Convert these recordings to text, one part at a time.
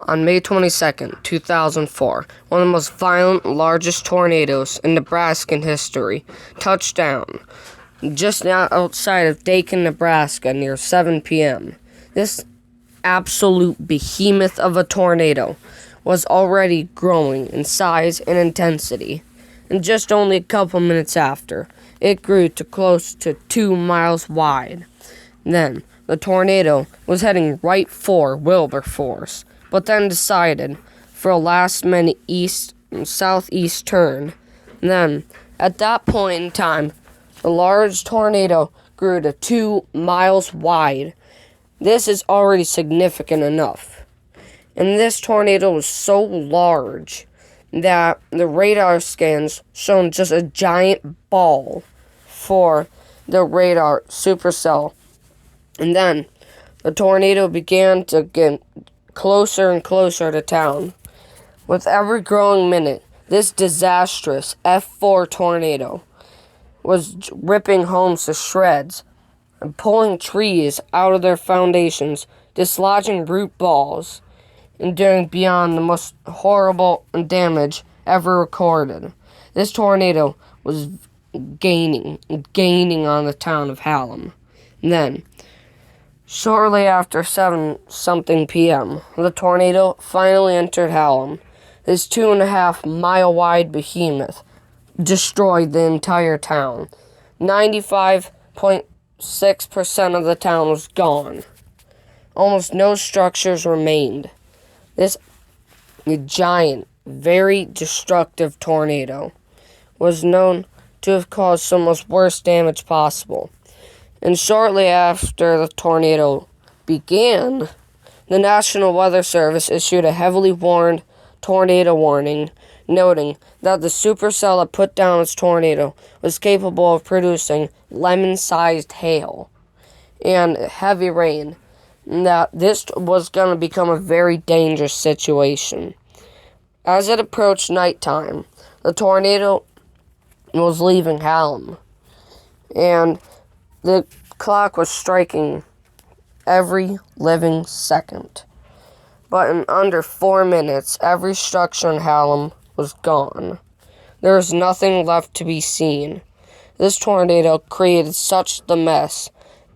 On May 22nd, 2004, one of the most violent, largest tornadoes in Nebraskan history touched down just outside of Dakin, Nebraska, near 7 p.m. This absolute behemoth of a tornado was already growing in size and intensity, and just only a couple minutes after, it grew to close to 2 miles wide. Then, the tornado was heading right for Wilberforce, but then decided for a last-minute southeast turn. Then, at that point in time, the large tornado grew to 2 miles wide. This is already significant enough. And this tornado was so large that the radar scans showed just a giant ball for the radar supercell. And then the tornado began to get closer and closer to town. With every growing minute, this disastrous F4 tornado was ripping homes to shreds and pulling trees out of their foundations, dislodging root balls, and doing beyond the most horrible damage ever recorded. This tornado was gaining on the town of Hallam. And then, shortly after 7-something p.m., the tornado finally entered Hallam. This 2.5-mile-wide behemoth destroyed the entire town. 95.6% of the town was gone. Almost no structures remained. This giant, very destructive tornado was known to have caused some of the worst damage possible. And shortly after the tornado began, the National Weather Service issued a heavily warned tornado warning, noting that the supercell that put down its tornado was capable of producing lemon-sized hail and heavy rain, and that this was going to become a very dangerous situation. As it approached nighttime, the tornado was leaving Hallam, and the clock was striking every living second. But in under 4 minutes, every structure in Hallam was gone. There was nothing left to be seen. This tornado created such the mess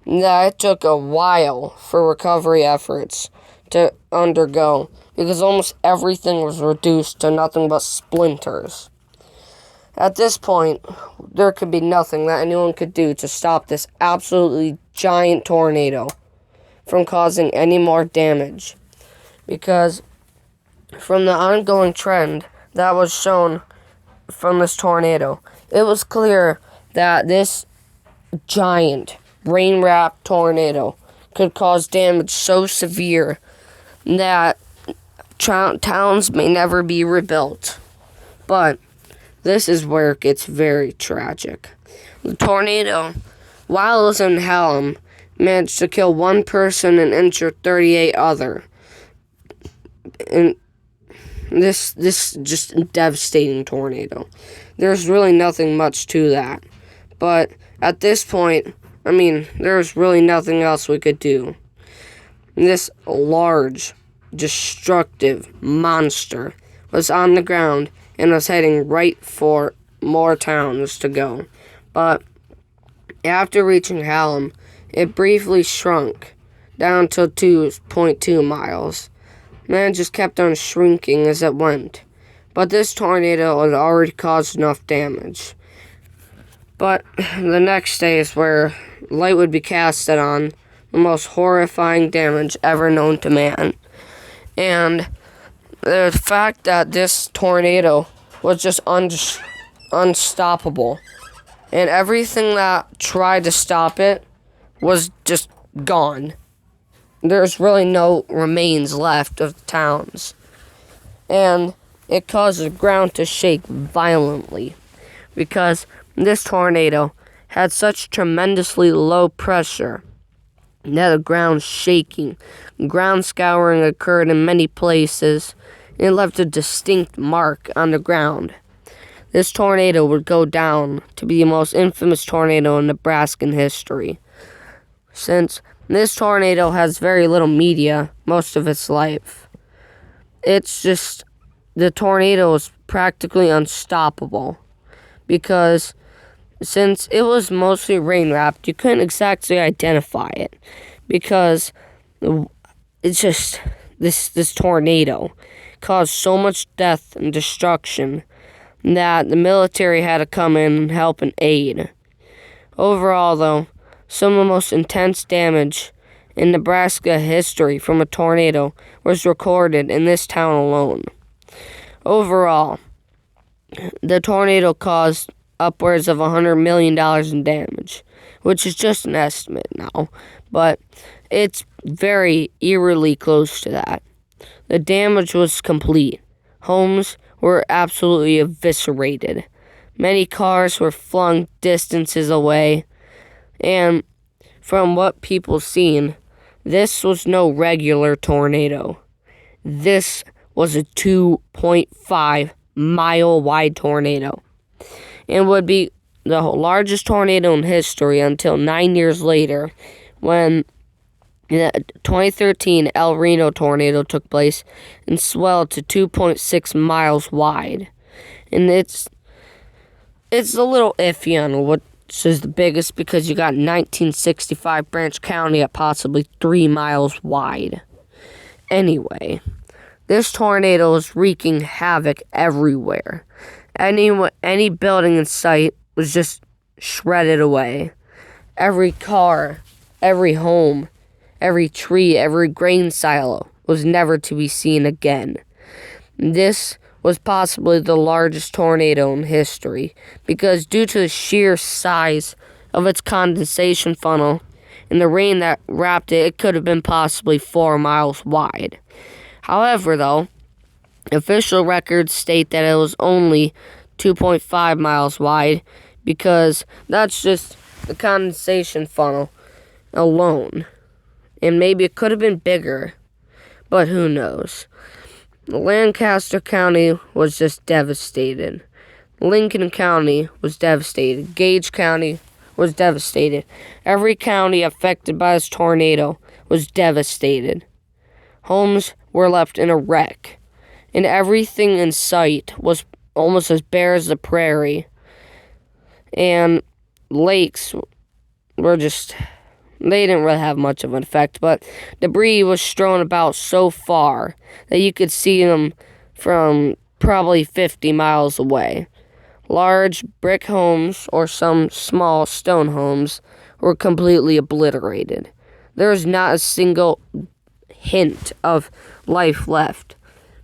that it took a while for recovery efforts to undergo, because almost everything was reduced to nothing but splinters. At this point, there could be nothing that anyone could do to stop this absolutely giant tornado from causing any more damage, because from the ongoing trend that was shown from this tornado, it was clear that this giant rain-wrapped tornado could cause damage so severe that towns may never be rebuilt. But this is where it gets very tragic. The tornado, while it was in Hallam, managed to kill 1 person and injure 38 others. And this just devastating tornado. There's really nothing much to that. But at this point, there's really nothing else we could do. This large, destructive monster was on the ground and was heading right for more towns to go. But after reaching Hallam, it briefly shrunk down to 2.2 miles. And then it just kept on shrinking as it went. But this tornado had already caused enough damage. But the next day is where light would be casted on the most horrifying damage ever known to man. And the fact that this tornado was just unstoppable. And everything that tried to stop it was just gone. There's really no remains left of towns. And it caused the ground to shake violently, because this tornado had such tremendously low pressure that the ground shaking. Ground scouring occurred in many places, and it left a distinct mark on the ground. This tornado would go down to be the most infamous tornado in Nebraskan history, since this tornado has very little media most of its life. it's just the tornado was practically unstoppable because since it was mostly rain wrapped, you couldn't exactly identify it because it's just this tornado caused so much death and destruction that the military had to come in and help and aid. Overall, though, some of the most intense damage in Nebraska history from a tornado was recorded in this town alone. Overall, the tornado caused upwards of $100 million in damage, which is just an estimate now, but it's very eerily close to that. The damage was complete. Homes were absolutely eviscerated. Many cars were flung distances away, and from what people seen, this was no regular tornado. This was a 2.5 mile wide tornado and would be the largest tornado in history until 9 years later when the 2013 Reno tornado took place and swelled to 2.6 miles wide. And it's a little iffy on which is the biggest because you got 1965 Branch County at possibly 3 miles wide. Anyway, this tornado is wreaking havoc everywhere. Any building in sight was just shredded away. Every car, every home, every tree, every grain silo was never to be seen again. This was possibly the largest tornado in history because due to the sheer size of its condensation funnel and the rain that wrapped it, it could have been possibly 4 miles wide. However, though, official records state that it was only 2.5 miles wide because that's just the condensation funnel alone. And maybe it could have been bigger, but who knows. Lancaster County was just devastated. Lincoln County was devastated. Gage County was devastated. Every county affected by this tornado was devastated. Homes were left in a wreck, and everything in sight was almost as bare as the prairie. And lakes were just... they didn't really have much of an effect, but debris was strewn about so far that you could see them from probably 50 miles away. Large brick homes or some small stone homes were completely obliterated. There was not a single hint of life left.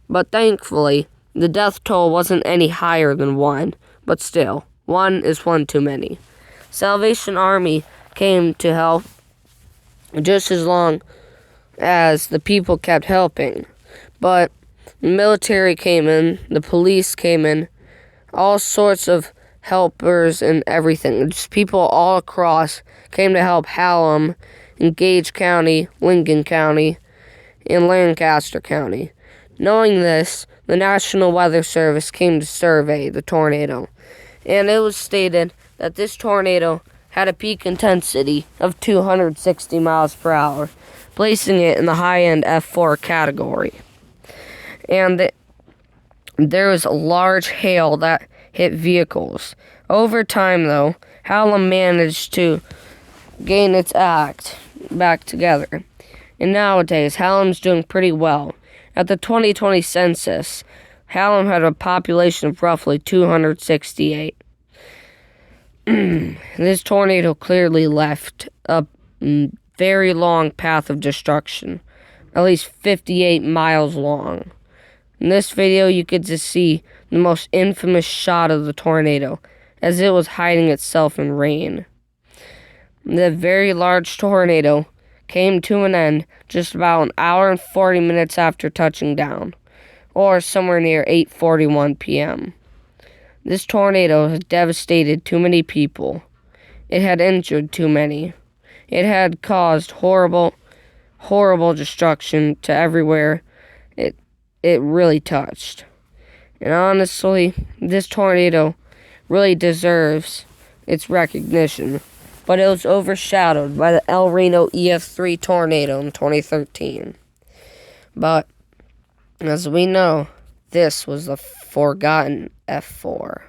But thankfully, the death toll wasn't any higher than 1, but still, 1 is one too many. Salvation Army came to help just as long as the people kept helping. But the military came in, the police came in, all sorts of helpers and everything. Just people all across came to help Hallam and Gage County, Lincoln County, and Lancaster County. Knowing this, the National Weather Service came to survey the tornado, and it was stated that this tornado had a peak intensity of 260 miles per hour, placing it in the high-end F4 category. And there was a large hail that hit vehicles. Over time, though, Hallam managed to gain its act back together. And nowadays, Hallam's doing pretty well. At the 2020 census, Hallam had a population of roughly 268. This tornado clearly left a very long path of destruction, at least 58 miles long. In this video, you get to see the most infamous shot of the tornado, as it was hiding itself in rain. The very large tornado came to an end just about an hour and 40 minutes after touching down, or somewhere near 8:41 p.m. This tornado has devastated too many people. It had injured too many. It had caused horrible, horrible destruction to everywhere it really touched. And honestly, this tornado really deserves its recognition, but it was overshadowed by the Reno EF3 tornado in 2013. But As we know, this was the forgotten F4.